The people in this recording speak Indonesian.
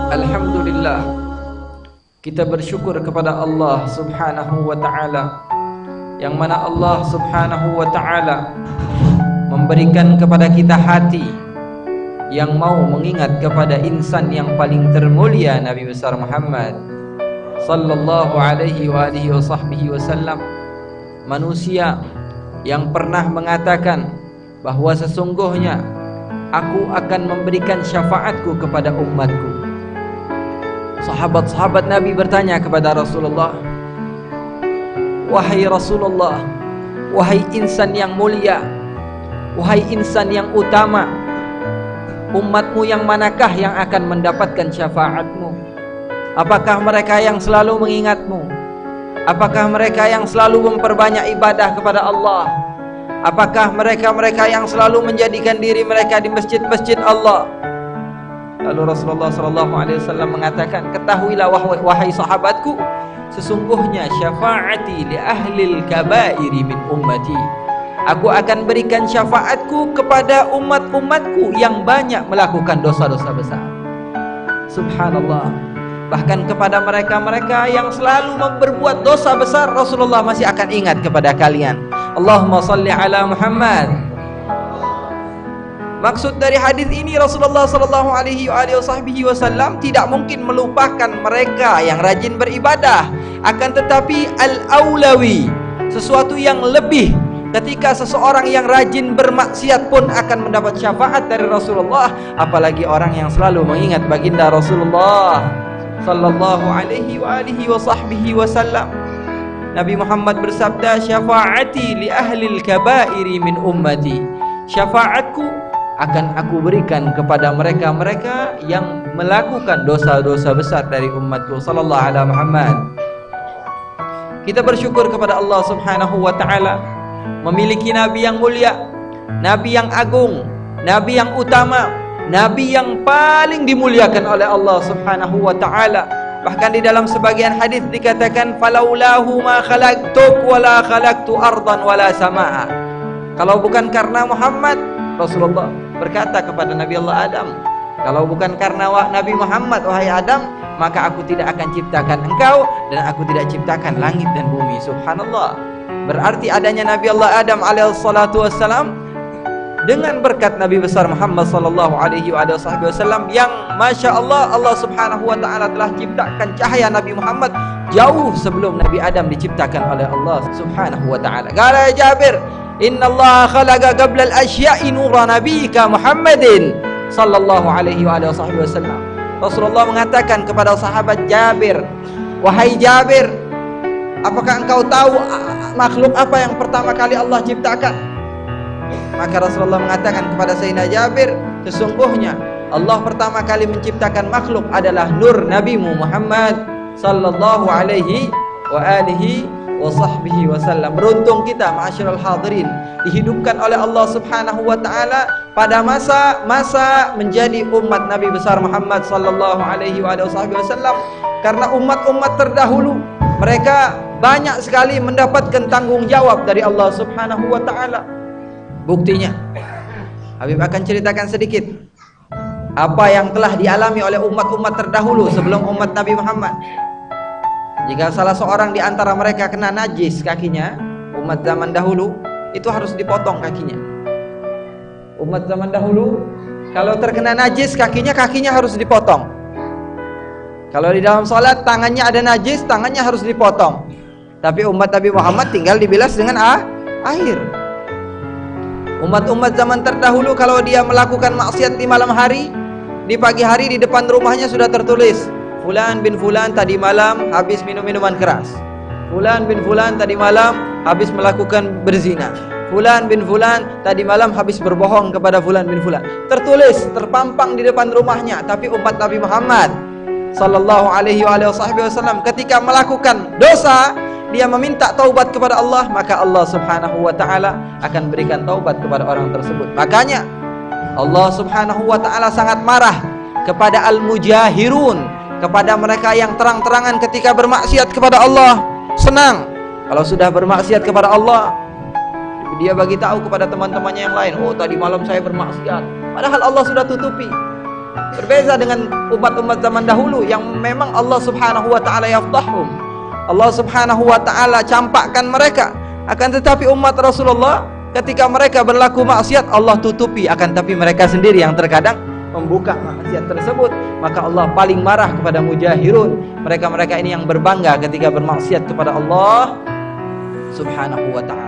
Alhamdulillah, kita bersyukur kepada Allah Subhanahu wa ta'ala, yang mana Allah Subhanahu wa ta'ala memberikan kepada kita hati yang mau mengingat kepada insan yang paling termulia, Nabi besar Muhammad sallallahu alaihi wa alihi wa sahbihi wasallam, manusia yang pernah mengatakan bahwa sesungguhnya aku akan memberikan syafaatku kepada umatku. Sahabat-sahabat Nabi bertanya kepada Rasulullah, wahai Rasulullah, wahai insan yang mulia, wahai insan yang utama, umatmu yang manakah yang akan mendapatkan syafaatmu? Apakah mereka yang selalu mengingatmu? Apakah mereka yang selalu memperbanyak ibadah kepada Allah? Apakah mereka-mereka yang selalu menjadikan diri mereka di masjid-masjid Allah? Lalu Rasulullah SAW mengatakan, ketahuilah wahai sahabatku, sesungguhnya syafaati li ahlil kabairi min ummati. Aku akan berikan syafaatku kepada umat-umatku yang banyak melakukan dosa-dosa besar. Subhanallah. Bahkan kepada mereka-mereka yang selalu berbuat dosa besar, Rasulullah masih akan ingat kepada kalian. Allahumma salli ala Muhammad. Maksud dari hadis ini, Rasulullah sallallahu alaihi wasallam tidak mungkin melupakan mereka yang rajin beribadah, akan tetapi al-aulawi, sesuatu yang lebih, ketika seseorang yang rajin bermaksiat pun akan mendapat syafaat dari Rasulullah, apalagi orang yang selalu mengingat baginda Rasulullah sallallahu alaihi wasallam. Nabi Muhammad bersabda, syafaati li ahlil kabairi min ummati. Syafaatku akan aku berikan kepada mereka-mereka yang melakukan dosa-dosa besar dari umatku sallallahu alaihi Muhammad. Kita bersyukur kepada Allah Subhanahu wa ta'ala memiliki nabi yang mulia, nabi yang agung, nabi yang utama, nabi yang paling dimuliakan oleh Allah Subhanahu wa ta'ala. Bahkan di dalam sebagian hadis dikatakan, falaulahu ma khalaqtuk wala khalaqtu ardan wala samaa. Kalau bukan karena Muhammad, Rasulullah berkata kepada Nabi Allah Adam, kalau bukan karena Nabi Muhammad, wahai Adam, maka aku tidak akan ciptakan engkau dan aku tidak ciptakan langit dan bumi. Subhanallah. Berarti adanya Nabi Allah Adam alaihi salatu wassalam dengan berkat Nabi besar Muhammad sallallahu alaihi wasallam yang masya Allah, Allah Subhanahu wa ta'ala telah ciptakan cahaya Nabi Muhammad jauh sebelum Nabi Adam diciptakan oleh Allah Subhanahu wa ta'ala. Qala Jabir, inna Allah khalaqa qabla al-asya'i nura nabiyyika Muhammadin sallallahu alaihi wasallam. Rasulullah mengatakan kepada sahabat Jabir, wahai Jabir, apakah engkau tahu makhluk apa yang pertama kali Allah ciptakan? Maka Rasulullah mengatakan kepada Sayyidina Jabir, sesungguhnya Allah pertama kali menciptakan makhluk adalah nur Nabimu Muhammad sallallahu alaihi wa alihi wa sahbihi wasallam. Beruntung kita ma'asyiral hadirin dihidupkan oleh Allah Subhanahu wa ta'ala pada masa menjadi umat Nabi besar Muhammad sallallahu alaihi wasallam, karena umat-umat terdahulu mereka banyak sekali mendapatkan tanggung jawab dari Allah Subhanahu wa ta'ala. Buktinya, Habib akan ceritakan sedikit apa yang telah dialami oleh umat-umat terdahulu sebelum umat Nabi Muhammad. Jika salah seorang di antara mereka kena najis kakinya, umat zaman dahulu itu harus dipotong kakinya. Umat zaman dahulu kalau terkena najis kakinya harus dipotong. Kalau di dalam salat tangannya ada najis, tangannya harus dipotong. Tapi umat Nabi Muhammad tinggal dibilas dengan air. Umat-umat zaman terdahulu kalau dia melakukan maksiat di malam hari, di pagi hari di depan rumahnya sudah tertulis, Fulan bin Fulan tadi malam habis minum minuman keras, Fulan bin Fulan tadi malam habis melakukan berzina, Fulan bin Fulan tadi malam habis berbohong kepada Fulan bin Fulan. Tertulis, terpampang di depan rumahnya. Tapi umat Nabi Muhammad sallallahu alaihi wasallam ketika melakukan dosa, dia meminta taubat kepada Allah, maka Allah Subhanahu wa ta'ala akan berikan taubat kepada orang tersebut. Makanya Allah Subhanahu wa ta'ala sangat marah kepada al-mujahirun, kepada mereka yang terang-terangan ketika bermaksiat kepada Allah. Senang kalau sudah bermaksiat kepada Allah, dia bagi tahu kepada teman-temannya yang lain, oh tadi malam saya bermaksiat, padahal Allah sudah tutupi. Berbeza dengan umat-umat zaman dahulu yang memang Allah Subhanahu wa taala yafdahum. Allah Subhanahu wa taala campakkan mereka. Akan tetapi umat Rasulullah ketika mereka berlaku maksiat Allah tutupi, akan tapi mereka sendiri yang terkadang membuka maksiat tersebut. Maka Allah paling marah kepada mujahirun. Mereka-mereka ini yang berbangga ketika bermaksiat kepada Allah Subhanahu wa taala.